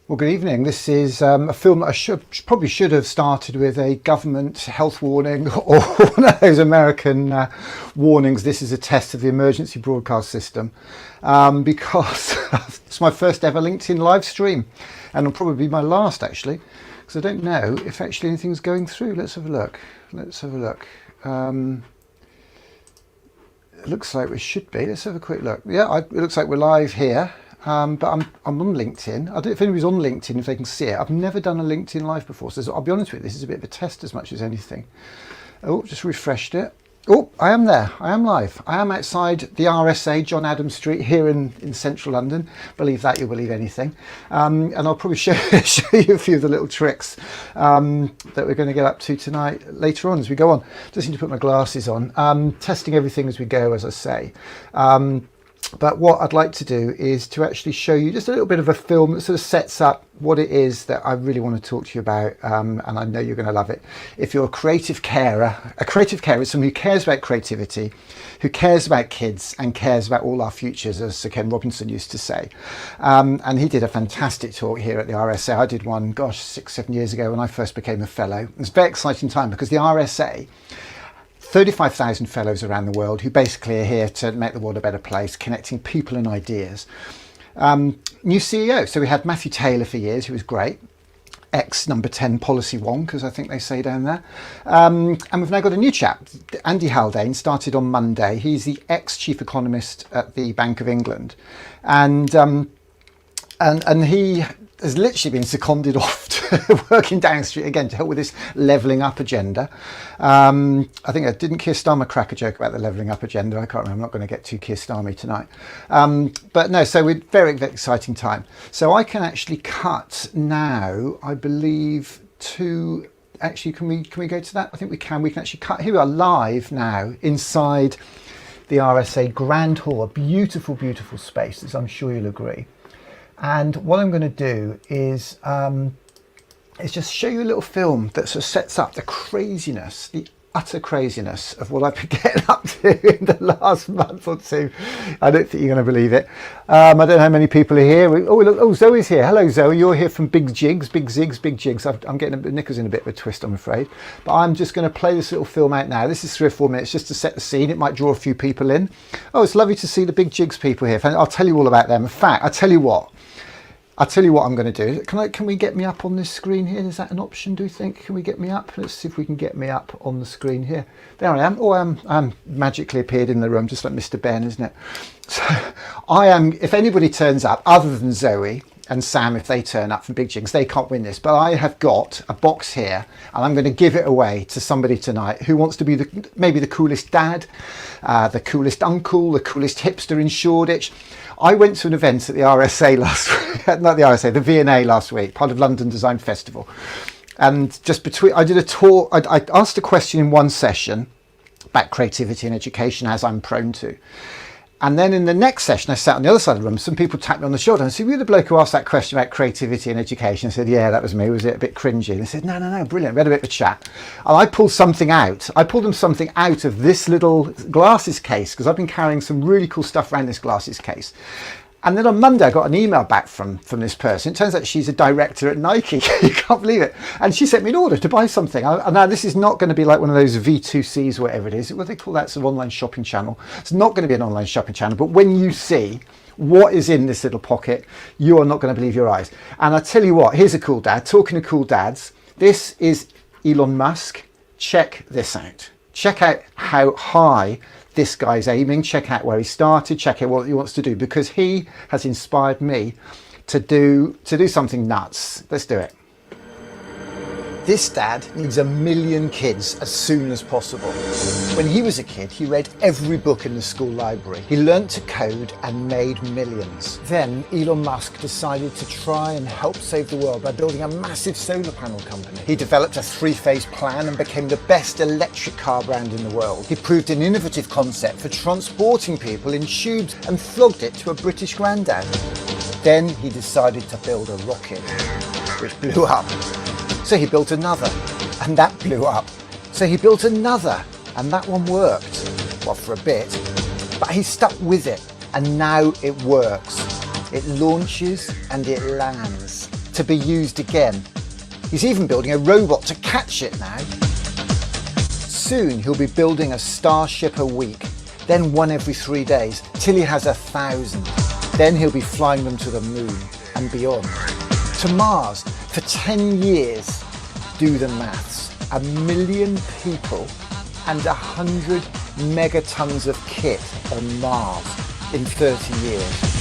Well, good evening. This is a film that I probably should have started with a government health warning or one of those American warnings. This is a test of the emergency broadcast system because it's my first ever LinkedIn live stream, and it'll probably be my last actually, because I don't know if actually anything's going through. Let's have a look. It looks like we should be. Let's have a quick look. Yeah, it looks like we're live here. But I'm on LinkedIn. I don't know if anybody's on LinkedIn, if they can see it. I've never done a LinkedIn live before, so I'll be honest with you, this is a bit of a test as much as anything. Oh, just refreshed it. Oh, I am there. I am live. I am outside the RSA, John Adams Street, here in central London. Believe that, you'll believe anything. And I'll probably show you a few of the little tricks that we're going to get up to tonight, later on as we go on. Just need to put my glasses on. Testing everything as we go, as I say. But what I'd like to do is to actually show you just a little bit of a film that sort of sets up what it is that I really want to talk to you about, and I know you're going to love it. If you're a creative carer is someone who cares about creativity, who cares about kids and cares about all our futures, as Sir Ken Robinson used to say. And he did a fantastic talk here at the RSA. I did one, 6-7 years ago when I first became a fellow. It was a very exciting time because the RSA, 35,000 fellows around the world who basically are here to make the world a better place, connecting people and ideas. New CEO, so we had Matthew Taylor for years, who was great, ex number 10 policy wonk, as I think they say down there. And we've now got a new chap, Andy Haldane, started on Monday. He's the ex-chief economist at the Bank of England. And he has literally been seconded off to working down the street again to help with this levelling up agenda. I think I didn't Keir Starmer crack a joke about the levelling up agenda. I can't remember. I'm not going to get too Keir Starmer tonight. But no, so we're very, very exciting time. So I can actually cut now, I believe, to actually, can we go to that? I think we can. We can actually cut. Here we are live now inside the RSA Grand Hall, a beautiful, beautiful space, as I'm sure you'll agree. And what I'm going to do is just show you a little film that sort of sets up the craziness, the utter craziness of what I've been getting up to in the last month or two. I don't think you're going to believe it. I don't know how many people are here. Oh, Zoe's here. Hello, Zoe. You're here from Big Jigs. I'm getting Nick's in a bit of a twist, I'm afraid. But I'm just going to play this little film out now. This is 3 or 4 minutes just to set the scene. It might draw a few people in. Oh, it's lovely to see the Big Jigs people here. I'll tell you all about them. In fact, I'll tell you what I'm going to do. Can we get me up on this screen here? Is that an option, do you think? Can we get me up? Let's see if we can get me up on the screen here. There I am. Oh, I'm magically appeared in the room, just like Mr. Ben, isn't it? So I am, if anybody turns up, other than Zoe and Sam, if they turn up from Big Jigs, they can't win this. But I have got a box here, and I'm going to give it away to somebody tonight who wants to be maybe the coolest dad, the coolest uncle, the coolest hipster in Shoreditch. I went to an event at the RSA last week, not the RSA, the V&A last week, part of London Design Festival. And just I did a tour, I asked a question in one session about creativity and education, as I'm prone to. And then in the next session, I sat on the other side of the room. Some people tapped me on the shoulder and said, "Were you the bloke who asked that question about creativity and education?" I said, "Yeah, that was me. Was it a bit cringy?" And they said, No, brilliant. We had a bit of a chat. And I pulled something out. I pulled them something out of this little glasses case, because I've been carrying some really cool stuff around this glasses case. And then on Monday, I got an email back from this person. It turns out she's a director at Nike. You can't believe it. And she sent me an order to buy something. Now, this is not going to be like one of those V2Cs or whatever it is. What they call that sort of online shopping channel. It's not going to be an online shopping channel. But when you see what is in this little pocket, you are not going to believe your eyes. And I tell you what, here's a cool dad. Talking to cool dads, this is Elon Musk. Check this out. Check out how high this guy's aiming. Check out where he started, check out what he wants to do, because he has inspired me to do something nuts. Let's do it. This dad needs 1 million kids as soon as possible. When he was a kid, he read every book in the school library. He learnt to code and made millions. Then Elon Musk decided to try and help save the world by building a massive solar panel company. He developed a 3-phase plan and became the best electric car brand in the world. He proved an innovative concept for transporting people in tubes and flogged it to a British granddad. Then he decided to build a rocket, which blew up. So he built another, and that blew up. So he built another, and that one worked. Well, for a bit. But he stuck with it, and now it works. It launches and it lands. to be used again. He's even building a robot to catch it now. Soon he'll be building a starship a week, then one every 3 days, till he has 1,000. Then he'll be flying them to the moon and beyond. To Mars for 10 years. Do the maths. 1 million people and 100 megatons of kit on Mars in 30 years.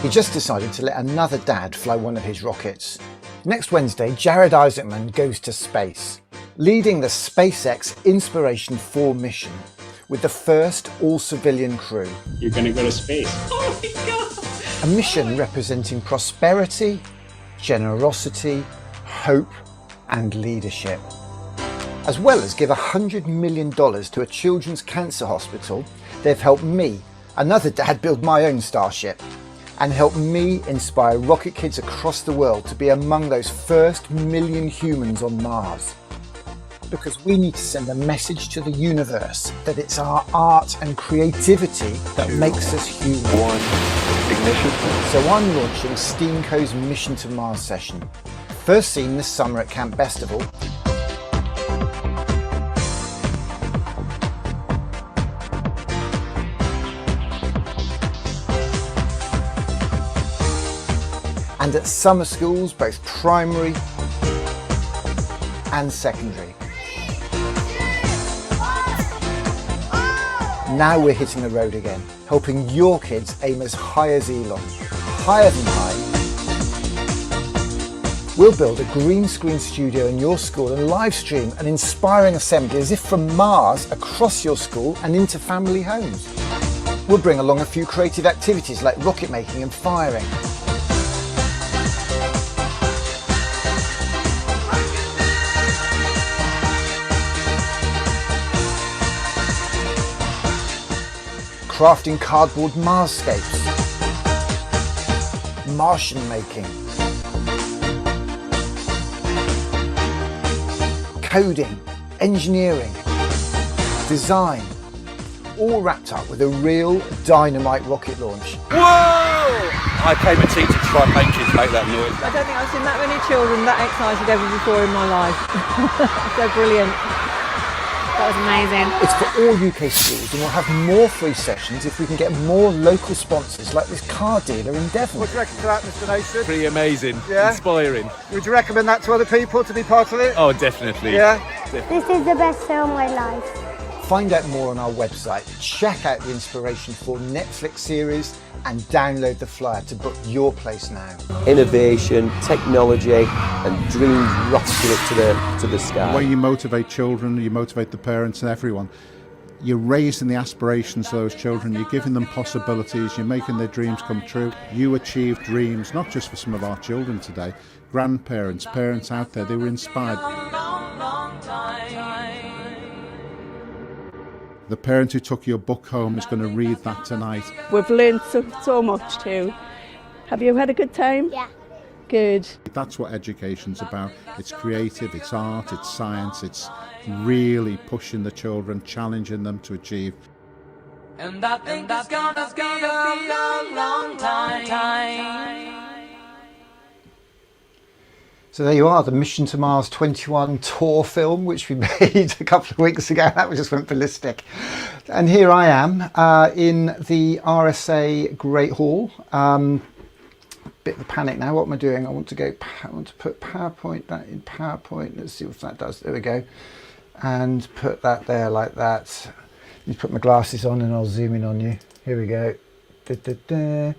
He just decided to let another dad fly one of his rockets. Next Wednesday, Jared Isaacman goes to space, leading the SpaceX Inspiration 4 mission with the first all-civilian crew. You're going to go to space. Oh my God! A mission representing prosperity, generosity, hope and leadership. As well as give $100 million to a children's cancer hospital, they've helped me, another dad, build my own starship and help me inspire rocket kids across the world to be among those first 1 million humans on Mars. Because we need to send a message to the universe that it's our art and creativity that makes us human. Ignition. So I'm launching Steamco's Mission to Mars session. First seen this summer at Camp Festival. And at summer schools, both primary and secondary. Now we're hitting the road again, helping your kids aim as high as Elon, higher than high. We'll build a green screen studio in your school and live stream an inspiring assembly as if from Mars across your school and into family homes. We'll bring along a few creative activities like rocket making and firing. Crafting cardboard Marscapes, Martian making, coding, engineering, design, all wrapped up with a real dynamite rocket launch. Whoa! I came to teach to try and make kids make that noise. I don't think I've seen that many children that excited ever before in my life. So brilliant. That was amazing. It's for all UK schools and we'll have more free sessions if we can get more local sponsors like this car dealer in Devon. What do you reckon for that, Mr. Nation? Pretty amazing, Yeah? inspiring. Would you recommend that to other people to be part of it? Oh, definitely. Yeah? This is the best day of my life. Find out more on our website, check out the Inspiration 4 Netflix series and download the flyer to book your place now. Innovation, technology and dreams rocketing up to the sky. The way you motivate children, you motivate the parents and everyone. You're raising the aspirations of those children, you're giving them possibilities, you're making their dreams come true. You achieve dreams, not just for some of our children today, grandparents, parents out there, they were inspired. The parent who took your book home is going to read that tonight. We've learned so much too. Have you had a good time? Yeah. Good. That's what education's about. It's creative, it's art, it's science, it's really pushing the children, challenging them to achieve. And I think that's gonna be a long, long time. So there you are, the Mission to Mars 21 tour film, which we made a couple of weeks ago. That just went ballistic. And here I am in the RSA Great Hall. Bit of a panic now. What am I doing? I want to put PowerPoint, that in PowerPoint. Let's see what that does. There we go. And put that there like that. You put my glasses on and I'll zoom in on you. Here we go. Da, da, da.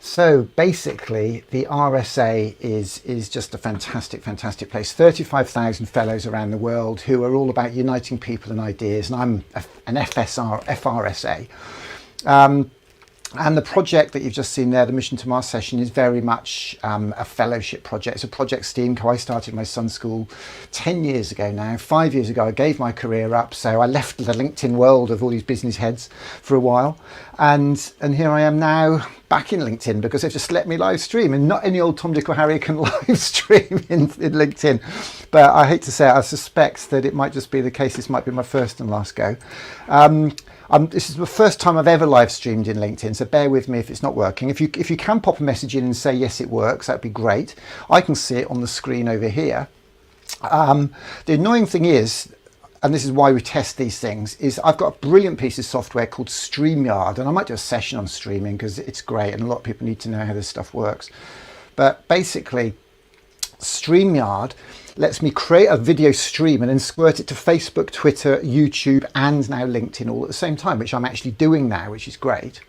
So basically the RSA is just a fantastic place. 35,000 fellows around the world who are all about uniting people and ideas, and I'm an FRSA. And the project that you've just seen there, the Mission to Mars session, is very much a fellowship project. It's a project Steamco. I started my son's school 10 years ago now. 5 years ago, I gave my career up. So I left the LinkedIn world of all these business heads for a while. And here I am now back in LinkedIn because they've just let me live stream. And not any old Tom, Dick or Harry can live stream in LinkedIn. But I hate to say it, I suspect that it might just be the case. This might be my first and last go. This is the first time I've ever live streamed in LinkedIn, so bear with me if it's not working. If you can pop a message in and say yes it works, that'd be great. I can see it on the screen over here. The annoying thing is, and this is why we test these things, is I've got a brilliant piece of software called StreamYard, and I might do a session on streaming because it's great and a lot of people need to know how this stuff works. But basically, StreamYard lets me create a video stream and then squirt it to Facebook, Twitter, YouTube, and now LinkedIn all at the same time, which I'm actually doing now, which is great.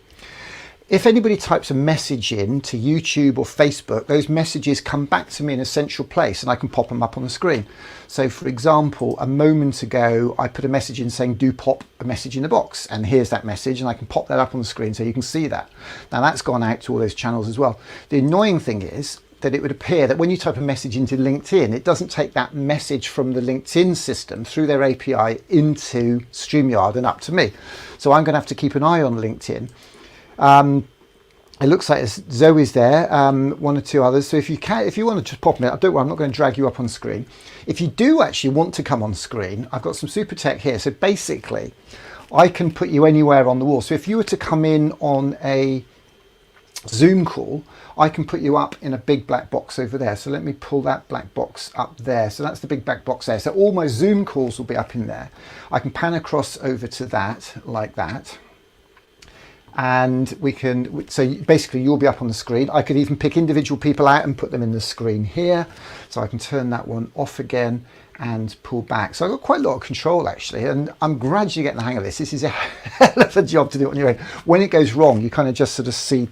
If anybody types a message in to YouTube or Facebook, those messages come back to me in a central place and I can pop them up on the screen. So for example, a moment ago, I put a message in saying, do pop a message in the box. And here's that message, and I can pop that up on the screen so you can see that. Now that's gone out to all those channels as well. The annoying thing is that it would appear that when you type a message into LinkedIn, it doesn't take that message from the LinkedIn system through their API into StreamYard and up to me. So I'm going to have to keep an eye on LinkedIn. It looks like Zoe's there, one or two others. So if you want to just pop in it, don't worry, I'm not going to drag you up on screen. If you do actually want to come on screen, I've got some super tech here. So basically, I can put you anywhere on the wall. So if you were to come in on a Zoom call, I can put you up in a big black box over there. So let me pull that black box up there. So that's the big black box there. So all my Zoom calls will be up in there. I can pan across over to that like that. And we can, so basically you'll be up on the screen. I could even pick individual people out and put them in the screen here. So I can turn that one off again and pull back. So I've got quite a lot of control actually, and I'm gradually getting the hang of this. This is a hell of a job to do it on your own. When it goes wrong, you kind of just sort of see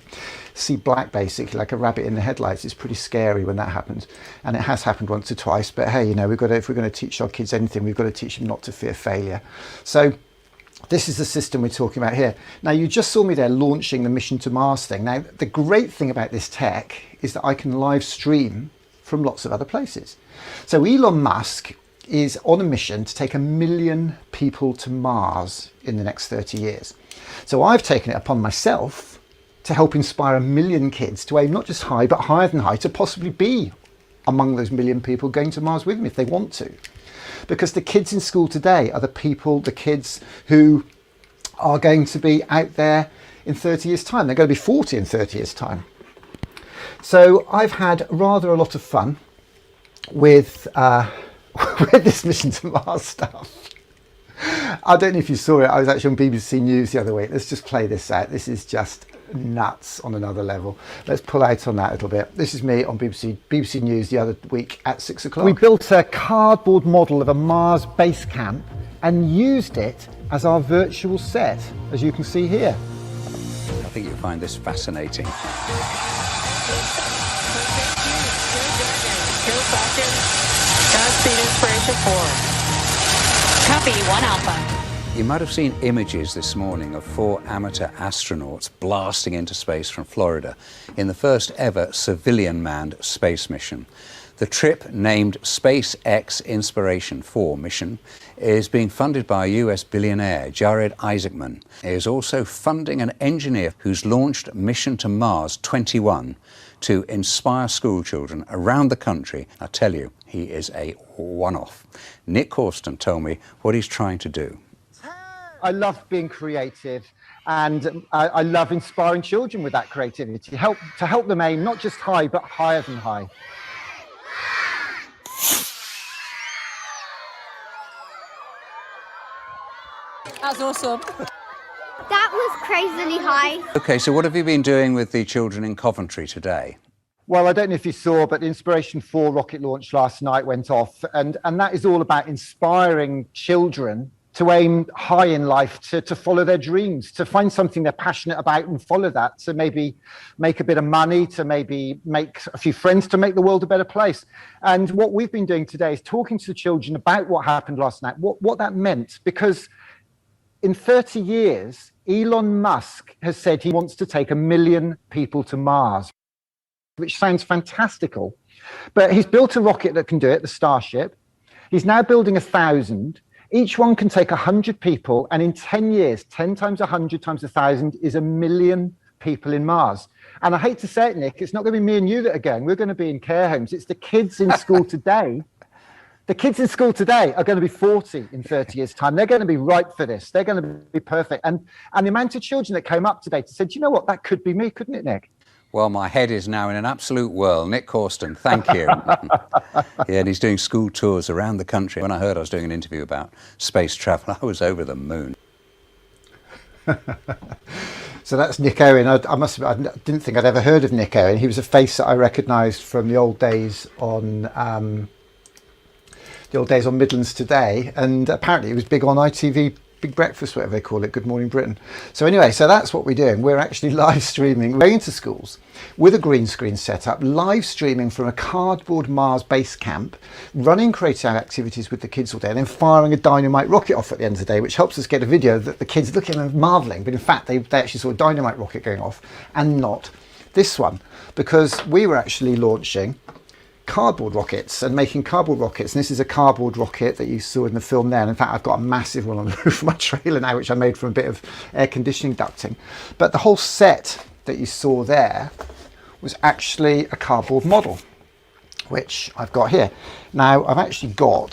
black basically, like a rabbit in the headlights. It's pretty scary when that happens, and it has happened once or twice. But hey, you know, if we're going to teach our kids anything, we've got to teach them not to fear failure. So this is the system we're talking about here. Now, you just saw me there launching the mission to Mars thing. Now, the great thing about this tech is that I can live stream from lots of other places. So Elon Musk is on a mission to take 1 million people to Mars in the next 30 years. So I've taken it upon myself to help inspire 1 million kids to aim not just high, but higher than high, to possibly be among those 1 million people going to Mars with me if they want to. Because the kids in school today are the kids who are going to be out there in 30 years' time. They're going to be 40 in 30 years' time. So I've had rather a lot of fun with this mission to Mars stuff. I don't know if you saw it. I was actually on BBC News the other week. Let's just play this out. This is just nuts on another level. Let's pull out on that a little bit. This is me on BBC News the other week at 6 o'clock. We built a cardboard model of a Mars base camp and used it as our virtual set, as you can see here. I think you'll find this fascinating. 2 seconds. Godspeed Inspiration 4. Copy 1 Alpha. You might have seen images this morning of 4 amateur astronauts blasting into space from Florida in the first ever civilian manned space mission. The trip, named SpaceX Inspiration 4 mission, is being funded by US billionaire Jared Isaacman. He is also funding an engineer who's launched Mission to Mars 21 to inspire school children around the country. I tell you, he is a one-off. Nick Corsten told me what he's trying to do. I love being creative, and I love inspiring children with that creativity, to help them aim not just high, but higher than high. That's awesome. That was crazily high. Okay, so what have you been doing with the children in Coventry today? Well, I don't know if you saw, but the Inspiration 4 rocket launch last night went off, and that is all about inspiring children to aim high in life, to follow their dreams, to find something they're passionate about and follow that, to maybe make a bit of money, to maybe make a few friends, to make the world a better place. And what we've been doing today is talking to the children about what happened last night, what that meant, because in 30 years, Elon Musk has said he wants to take 1 million people to Mars, which sounds fantastical. But he's built a rocket that can do it, the Starship. He's now building 1,000. Each one can take 100 people, and in 10 years, 10 times 100 times 1,000 is 1 million people in Mars. And I hate to say it, Nick, it's not going to be me and you that are going. We're going to be in care homes. It's the kids in school today The kids in school today are going to be 40 in 30 years' time. They're going to be ripe for this. They're going to be perfect. And the amount of children that came up today to say, do you know what, that could be me, couldn't it, Nick? Well, my head is now in an absolute whirl. Nick Corsten, thank you. Yeah, and he's doing school tours around the country. When I heard I was doing an interview about space travel, I was over the moon. So that's Nick Owen. I didn't think I'd ever heard of Nick Owen. He was a face that I recognised from the old days on Midlands Today, and apparently he was big on ITV Big Breakfast, whatever they call it, Good Morning Britain. So anyway, so that's what we're doing. We're actually live streaming, going into schools with a green screen setup, live streaming from a cardboard Mars base camp, running creative activities with the kids all day, and then firing a dynamite rocket off at the end of the day, which helps us get a video that the kids look at and marvelling. But in fact, they actually saw a dynamite rocket going off and not this one, because we were actually launching cardboard rockets and making cardboard rockets. And this is a cardboard rocket that you saw in the film there. And in fact, I've got a massive one on the roof of my trailer now, which I made from a bit of air conditioning ducting. But the whole set that you saw there was actually a cardboard model, which I've got here. Now, I've actually got,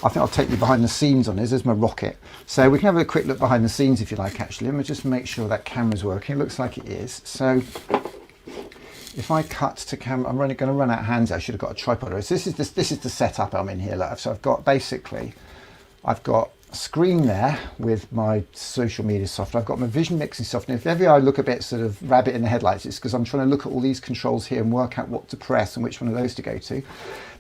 I think I'll take you behind the scenes on this. There's my rocket. So we can have a quick look behind the scenes if you like, actually. Let me just make sure that camera's working. It looks like it is. So if I cut to camera, I'm going to run out of hands. I should have got a tripod. So this is the setup I'm in here. So I've got I've got a screen there with my social media software. I've got my vision mixing software. If ever I look a bit sort of rabbit in the headlights, it's because I'm trying to look at all these controls here and work out what to press and which one of those to go to.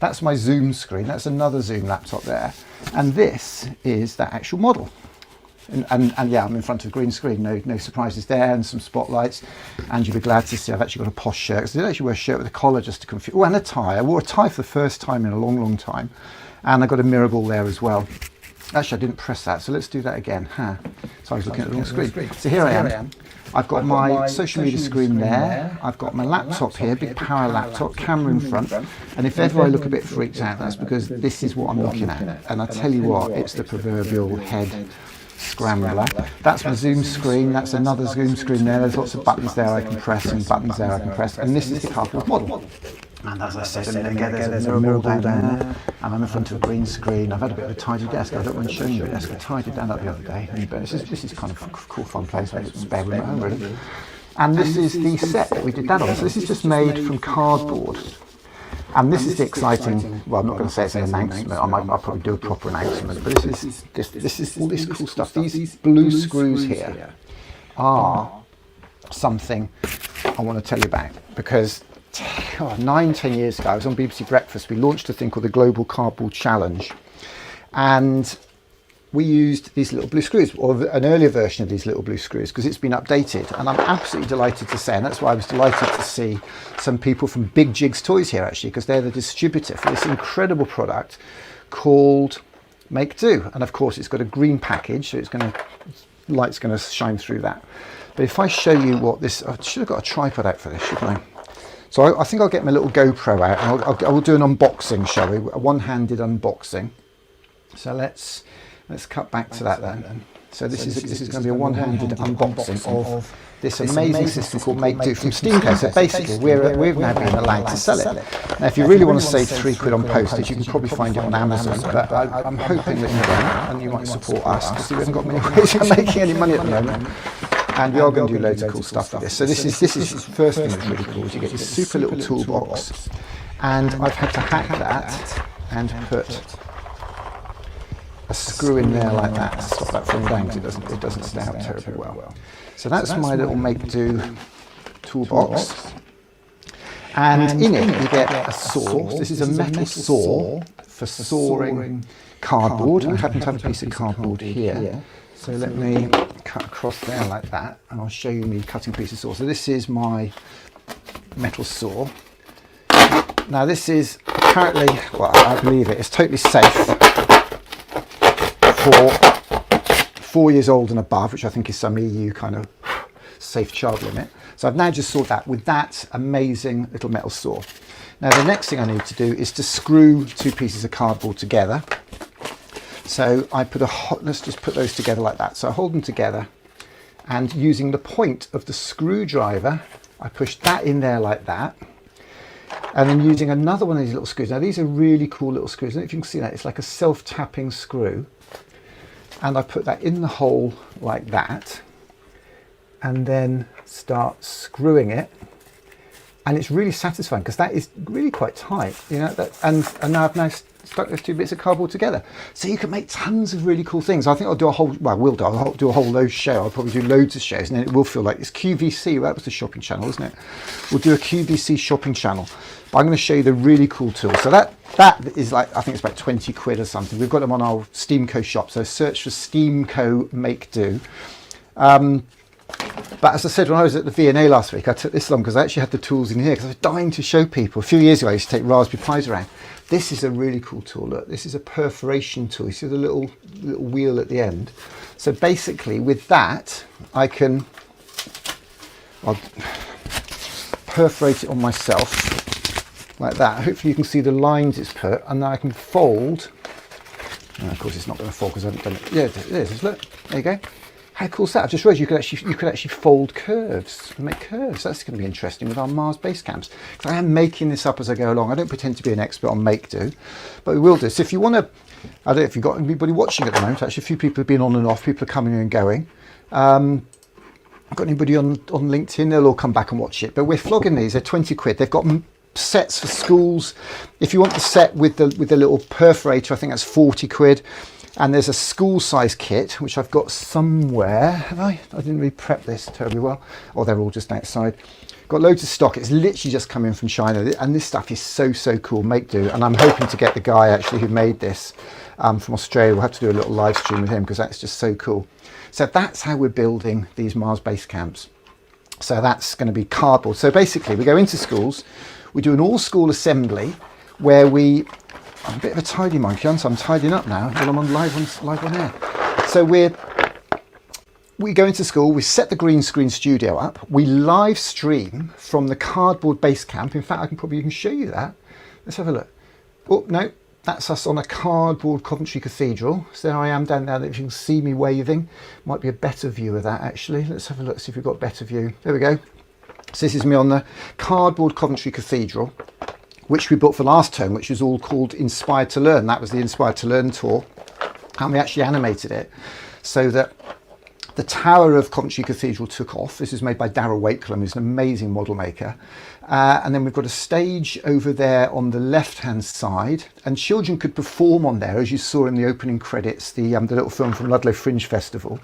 That's my Zoom screen. That's another Zoom laptop there. And this is that actual model. And yeah, I'm in front of a green screen, no surprises there, and some spotlights. And you'll be glad to see I've actually got a posh shirt. So I did actually wear a shirt with a collar just to confuse. Oh, and a tie. I wore a tie for the first time in a long, long time. And I got a mirror ball there as well. Actually, I didn't press that, so let's do that again. So I was looking at the wrong screen. So here I am. I've got my social media screen there. I've got my laptop here, big power laptop, camera in front. And if ever I look a bit freaked out, that's because this is what I'm looking at. And I tell you what, it's the proverbial head scrambler. That's my Zoom screen. That's another Zoom screen there. There's lots of buttons there I can press and buttons there I can press. And this is the cardboard model. And as I said a minute ago, there's a mirror ball down there, and I'm in front of a green screen. I've had a bit of a tidy desk. I don't mind showing you the desk. I tidied that up the other day. But this is kind of a cool, fun place. It's a spare room at home, really. And this is the set that we did that on. So this is just made from cardboard. And this is the exciting, well, I'm not going to say it's an announcement. I'll probably do a proper announcement. But this is all this cool stuff. These blue screws here are something I want to tell you about, because 9-10 years ago, I was on BBC Breakfast. We launched a thing called the Global Cardboard Challenge, and we used these little blue screws, or an earlier version of these little blue screws, because it's been updated. And I'm absolutely delighted to say, and that's why I was delighted to see some people from Big Jigs Toys here, actually, because they're the distributor for this incredible product called Make Do. And of course, it's got a green package, so light's going to shine through that. But if I show you what this, I should have got a tripod out for this, shouldn't I? So I think I'll get my little GoPro out, and I will do an unboxing, shall we? A one-handed unboxing. So let's cut back to that then. So this is going to be a one-handed unboxing of this amazing system called Make Do from Steamco. So basically, we've now been allowed to sell it. Now, if you really want to save £3 on postage, you can probably find it on Amazon. But I'm hoping that you don't, and you might support us, because we haven't got many ways of making any money at the moment. And we are going to do loads of cool stuff with this. So this is the first thing that's really cool, is you get this super little toolbox, and I've had to hack that and put a screw in there like that to stop that from going, because it doesn't stay out terribly well. So that's my little Make Do toolbox. And in it you get a saw. This is a metal saw for sawing cardboard. I happen to have a piece of cardboard here. So let me cut across there like that, and I'll show you me cutting a piece of saw. So this is my metal saw. Now this is apparently, well, I believe it's totally safe for 4 years old and above, which I think is some EU kind of safe child limit. So I've now just sawed that with that amazing little metal saw. Now the next thing I need to do is to screw two pieces of cardboard together. So I let's just put those together like that. So I hold them together, and using the point of the screwdriver, I push that in there like that. and then using another one of these little screws. Now these are really cool little screws. I don't know if you can see that. It's like a self-tapping screw. And I put that in the hole like that, and then start screwing it. And it's really satisfying because that is really quite tight, you know. And now I've stuck those two bits of cardboard together, so you can make tons of really cool things. I think I'll do a whole, well, I'll do a whole load show. I'll probably do loads of shows, and then it will feel like it's QVC. That was the shopping channel, isn't it? We'll do a QVC shopping channel. But I'm going to show you the really cool tool. So that is like, I think it's about 20 quid or something. We've got them on our Steamco shop. So search for Steamco Make Do. But as I said, when I was at the V&A last week, I took this along because I actually had the tools in here because I was dying to show people. A few years ago, I used to take Raspberry Pis around. This is a really cool tool. Look, this is a perforation tool. You see the little wheel at the end. So basically, with that, I'll perforate it on myself like that. Hopefully, you can see the lines it's put, and then I can fold. And of course, it's not going to fold because I haven't done it. Yeah, it is. Look, there you go. How cool is that? I've just realised you could actually fold curves and make curves. That's going to be interesting with our Mars base camps. Because I am making this up as I go along. I don't pretend to be an expert on make do, but we will do. So if you want to, I don't know if you've got anybody watching at the moment. Actually, a few people have been on and off. People are coming and going. I've got anybody on LinkedIn? They'll all come back and watch it. But we're flogging these. They're 20 quid. They've got sets for schools. If you want the set with the little perforator, I think that's 40 quid. And there's a school size kit, which I've got somewhere. Have I? I didn't really prep this terribly well. Oh, they're all just outside. Got loads of stock. It's literally just come in from China. And this stuff is so cool, make do. And I'm hoping to get the guy actually who made this from Australia. We'll have to do a little live stream with him because that's just so cool. So that's how we're building these Mars base camps. So that's going to be cardboard. So basically we go into schools, we do an all school assembly where I'm a bit of a tidy monkey, so I'm tidying up now while I'm on live on air. So we go into school, we set the green screen studio up, we live stream from the cardboard base camp. In fact, I can probably even show you that. Let's have a look. Oh, no, that's us on a cardboard Coventry Cathedral. So there I am down there. If you can see me waving, might be a better view of that actually. Let's have a look, see if we've got a better view. There we go. So this is me on the cardboard Coventry Cathedral, which we booked for last term, which was all called Inspired to Learn. That was the Inspired to Learn tour. And we actually animated it so that the tower of Coventry Cathedral took off. This is made by Darryl Wakelam, who's an amazing model maker. And then we've got a stage over there on the left-hand side, and children could perform on there, as you saw in the opening credits, the little film from Ludlow Fringe Festival.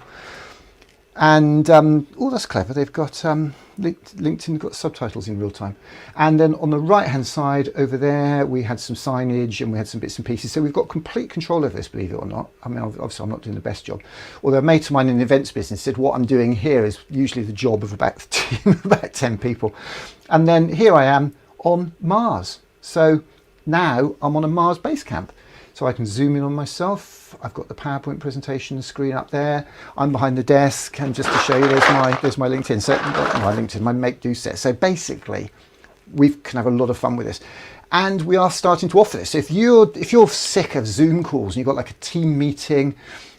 And oh, that's clever. They've got LinkedIn got subtitles in real time. And then on the right hand side over there, we had some signage and we had some bits and pieces. So we've got complete control of this, believe it or not. I mean, obviously I'm not doing the best job. Although a mate of mine in the events business said what I'm doing here is usually the job of about a team of about 10 people. And then here I am on Mars. So now I'm on a Mars base camp. So I can zoom in on myself. I've got the PowerPoint presentation screen up there. I'm behind the desk, and just to show you, there's my LinkedIn. So my make do set. So basically, we can have a lot of fun with this, and we are starting to offer this. So if you're sick of Zoom calls and you've got like a team meeting,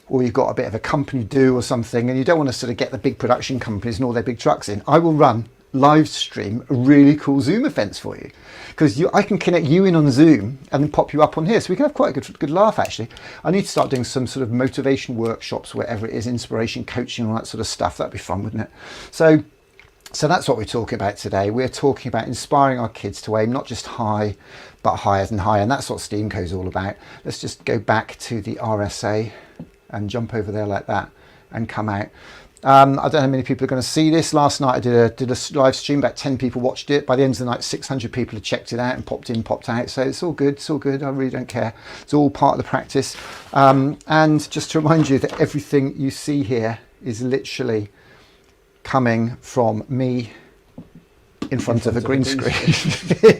or you've got a bit of a company do or something, and you don't want to sort of get the big production companies and all their big trucks in, I will run live stream really cool Zoom events for you, because I can connect you in on Zoom and then pop you up on here, so we can have quite a good laugh actually. I need to start doing some sort of motivation workshops, whatever it is, inspiration coaching, all that sort of stuff. That'd be fun, wouldn't it? So that's what we're talking about today. We're talking about inspiring our kids to aim not just high but higher than higher, and that's what Steamco is all about. Let's just go back to the RSA and jump over there like that and come out. I don't know how many people are going to see this. Last night I did a live stream, about 10 people watched it. By the end of the night, 600 people had checked it out and popped in, popped out. So it's all good, it's all good. I really don't care. It's all part of the practice. And just to remind you that everything you see here is literally coming from me in front of a green screen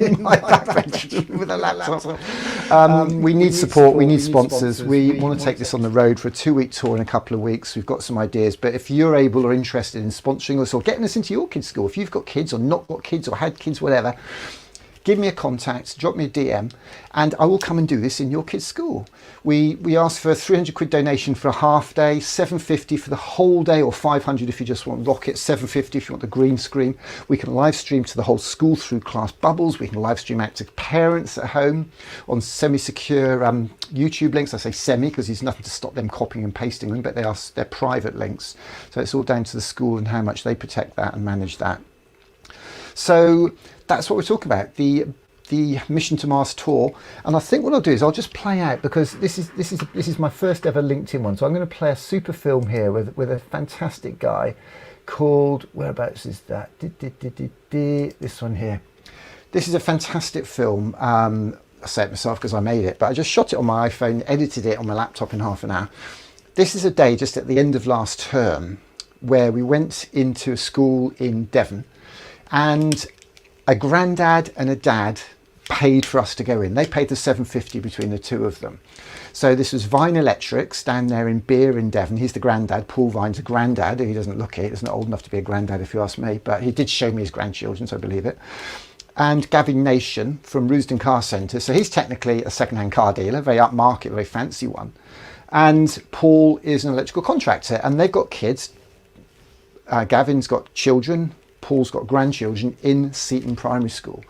in my back bedroom with a laptop. We need support, we need sponsors. We want to take this on the road for a 2-week tour in a couple of weeks. We've got some ideas, but if you're able or interested in sponsoring us or getting us into your kids' school, if you've got kids or not got kids or had kids, whatever, give me a contact, drop me a DM, and I will come and do this in your kid's school. We ask for a 300 quid donation for a half day, 750 for the whole day, or 500 if you just want rockets, 750 if you want the green screen. We can live stream to the whole school through class bubbles. We can live stream out to parents at home on semi-secure YouTube links. I say semi because there's nothing to stop them copying and pasting them, but they're private links. So it's all down to the school and how much they protect that and manage that. So that's what we're talking about, the Mission to Mars tour. And I think what I'll do is I'll just play out, because this is my first ever LinkedIn one. So I'm going to play a super film here with a fantastic guy called, whereabouts is that? This one here. This is a fantastic film. I say it myself because I made it, but I just shot it on my iPhone, edited it on my laptop in half an hour. This is a day just at the end of last term where we went into a school in Devon, and a granddad and a dad paid for us to go in. They paid the $750 between the two of them. So this was Vine Electrics down there in Beer in Devon. He's the granddad. Paul Vine's a granddad. He doesn't look it. He's not old enough to be a granddad if you ask me, but he did show me his grandchildren, so I believe it. And Gavin Nation from Roosden Car Centre. So he's technically a second-hand car dealer, very upmarket, very fancy one. And Paul is an electrical contractor, and they've got kids. Gavin's got children, Paul's got grandchildren in Seaton Primary School,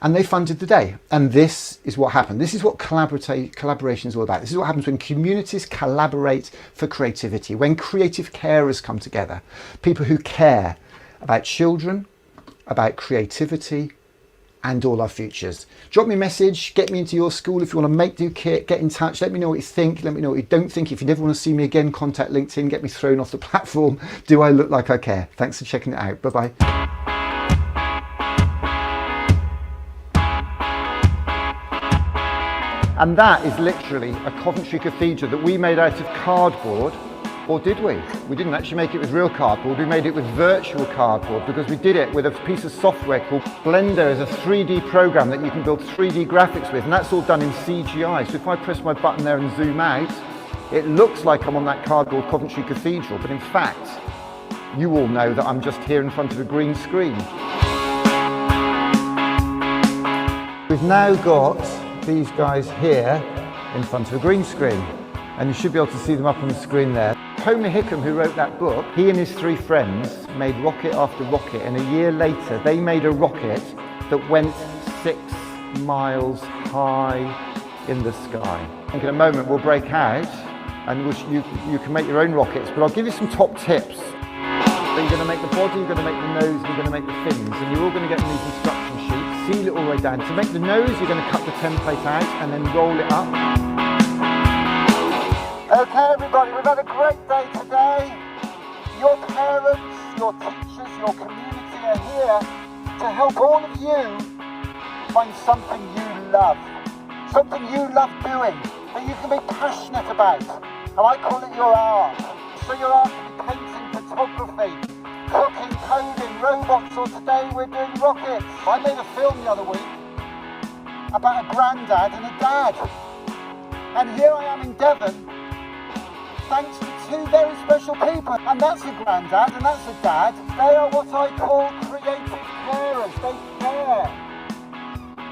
and they funded the day. And this is what happened. This is what collaboration is all about. This is what happens when communities collaborate for creativity, when creative carers come together, people who care about children, about creativity, and all our futures. Drop me a message, get me into your school. If you want to make do kit, get in touch, let me know what you think, let me know what you don't think. If you never want to see me again, contact LinkedIn, get me thrown off the platform. Do I look like I care? Thanks for checking it out. Bye-bye. And that is literally a Coventry Cathedral that we made out of cardboard. Or did we? We didn't actually make it with real cardboard, we made it with virtual cardboard, because we did it with a piece of software called Blender. Is a 3D program that you can build 3D graphics with, and that's all done in CGI. So if I press my button there and zoom out, it looks like I'm on that cardboard Coventry Cathedral, but in fact, you all know that I'm just here in front of a green screen. We've now got these guys here in front of a green screen, and you should be able to see them up on the screen there. Hickam, who wrote that book, he and his three friends made rocket after rocket, and a year later they made a rocket that went 6 miles high in the sky. I think in a moment we'll break out and you can make your own rockets, but I'll give you some top tips. So you're going to make the body, you're going to make the nose, and you're going to make the fins, and you're all going to get these instruction sheets, seal it all the way down. To make the nose, you're going to cut the template out and then roll it up. Okay everybody, we've had a great day today. Your parents, your teachers, your community are here to help all of you find something you love doing, that you can be passionate about. And I call it your art. So your art can be painting, photography, cooking, coding, robots, or today we're doing rockets. I made a film the other week about a granddad and a dad. And here I am in Devon, thanks to two very special people, and that's a granddad and that's a dad. They are what I call creative carers. They care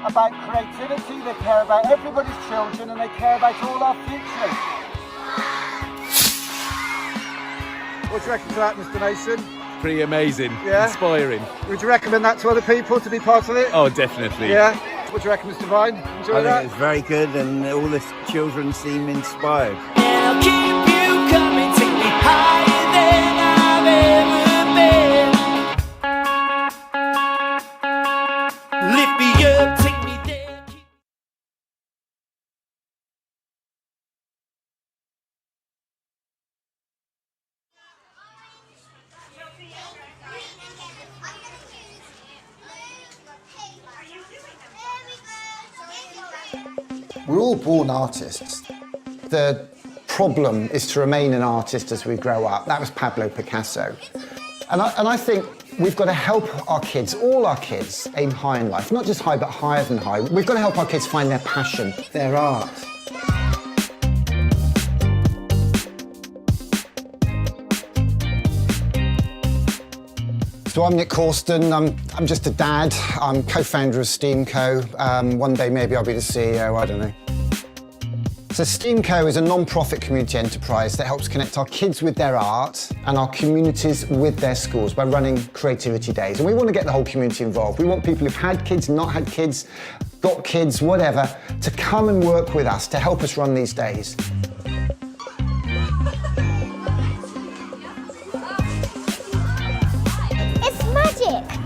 about creativity, they care about everybody's children, and they care about all our futures. What do you reckon to that, Mr. Nation? Pretty amazing, yeah? Inspiring. Would you recommend that to other people to be part of it? Oh, definitely. Yeah? What do you reckon, Mr. Vine? Enjoy that? I think it's very good, and all the children seem inspired. I'll keep you coming, take me higher than I've ever been. Lift me up, take me there. We're all born artists. The problem is to remain an artist as we grow up. That was Pablo Picasso. And I think we've got to help our kids, all our kids, aim high in life. Not just high, but higher than high. We've got to help our kids find their passion, their art. So I'm Nick Corsten. I'm just a dad. I'm co-founder of STEAM Co. One day maybe I'll be the CEO, I don't know. So STEAM Co is a non-profit community enterprise that helps connect our kids with their art and our communities with their schools by running creativity days. And we want to get the whole community involved. We want people who've had kids, not had kids, got kids, whatever, to come and work with us to help us run these days.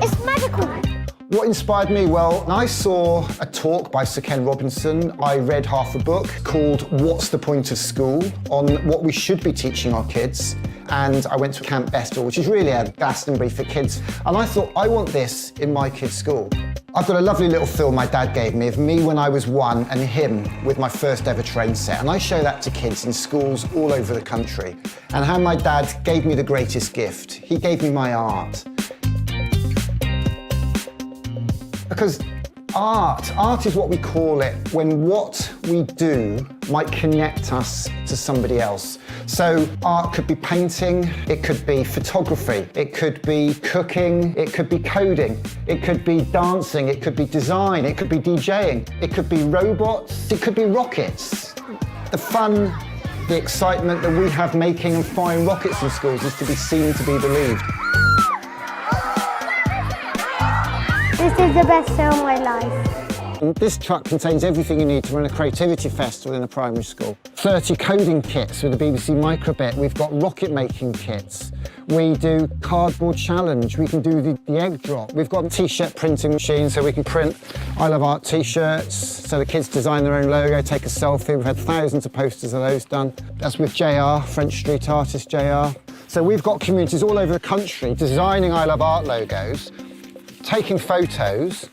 It's magical. What inspired me? Well, I saw a talk by Sir Ken Robinson. I read half a book called What's the Point of School? On what we should be teaching our kids. And I went to Camp Bestel, which is really a Glastonbury for kids. And I thought, I want this in my kids' school. I've got a lovely little film my dad gave me of me when I was 1 and him with my first ever train set. And I show that to kids in schools all over the country. And how my dad gave me the greatest gift. He gave me my art. Because art is what we call it when what we do might connect us to somebody else. So art could be painting, it could be photography, it could be cooking, it could be coding, it could be dancing, it could be design, it could be DJing, it could be robots, it could be rockets. The fun, the excitement that we have making and firing rockets in schools is to be seen, to be believed. This is the best day of my life. This truck contains everything you need to run a creativity festival in a primary school. 30 coding kits with the BBC Microbit. We've got rocket making kits. We do cardboard challenge. We can do the egg drop. We've got a t-shirt printing machine so we can print I Love Art t-shirts. So the kids design their own logo, take a selfie. We've had thousands of posters of those done. That's with JR, French street artist JR. So we've got communities all over the country designing I Love Art logos, taking photos,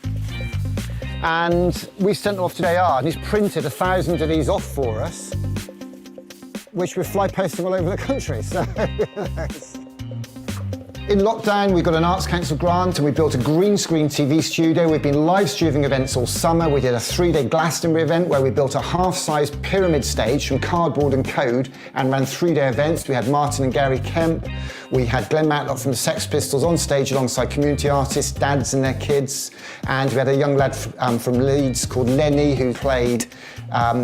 and we sent them off to JR, and he's printed 1,000 of these off for us, which we're fly posting all over the country. So in lockdown, we got an Arts Council grant and we built a green screen TV studio. We've been live streaming events all summer. We did a 3-day Glastonbury event where we built a half-size pyramid stage from cardboard and code and ran 3-day events. We had Martin and Gary Kemp. We had Glenn Matlock from the Sex Pistols on stage alongside community artists, dads and their kids. And we had a young lad from Leeds called Lenny who played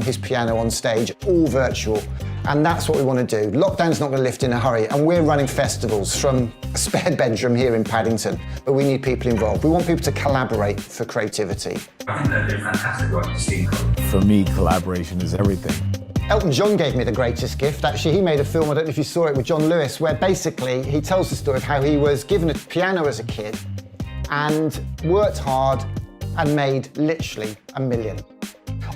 his piano on stage, all virtual. And that's what we want to do. Lockdown's not going to lift in a hurry, and we're running festivals from a spare bedroom here in Paddington, but we need people involved. We want people to collaborate for creativity. I think they're doing fantastic work to STEAM Co. For me, collaboration is everything. Elton John gave me the greatest gift. Actually, he made a film, I don't know if you saw it, with John Lewis, where basically he tells the story of how he was given a piano as a kid and worked hard and made literally $1 million.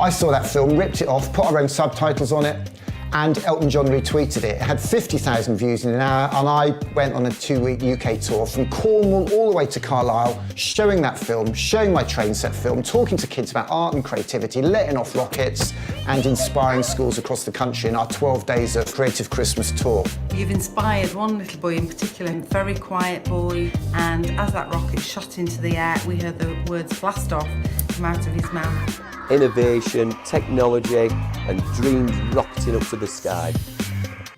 I saw that film, ripped it off, put our own subtitles on it, and Elton John retweeted it. It had 50,000 views in an hour, and I went on a 2-week UK tour from Cornwall all the way to Carlisle, showing that film, showing my train set film, talking to kids about art and creativity, letting off rockets, and inspiring schools across the country in our 12 days of Creative Christmas tour. You've inspired one little boy in particular, a very quiet boy, and as that rocket shot into the air, we heard the words blast off come out of his mouth. Innovation, technology, and dreams rocketing up to the sky.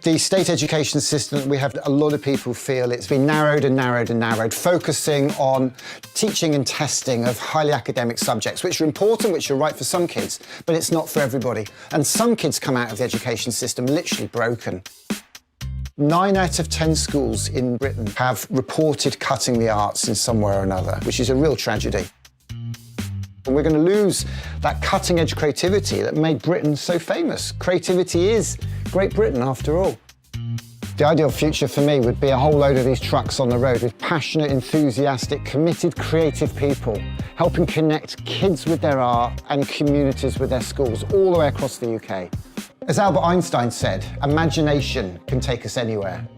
The state education system, we have a lot of people feel it's been narrowed and narrowed and narrowed, focusing on teaching and testing of highly academic subjects, which are important, which are right for some kids, but it's not for everybody. And some kids come out of the education system literally broken. 9 out of 10 schools in Britain have reported cutting the arts in some way or another, which is a real tragedy. And we're going to lose that cutting-edge creativity that made Britain so famous. Creativity is Great Britain, after all. The ideal future for me would be a whole load of these trucks on the road with passionate, enthusiastic, committed, creative people, helping connect kids with their art and communities with their schools all the way across the UK. As Albert Einstein said, imagination can take us anywhere.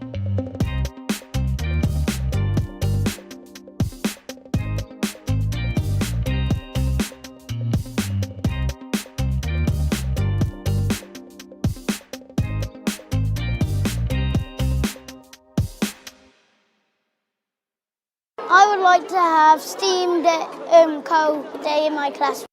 I would like to have STEAM Co day in my class.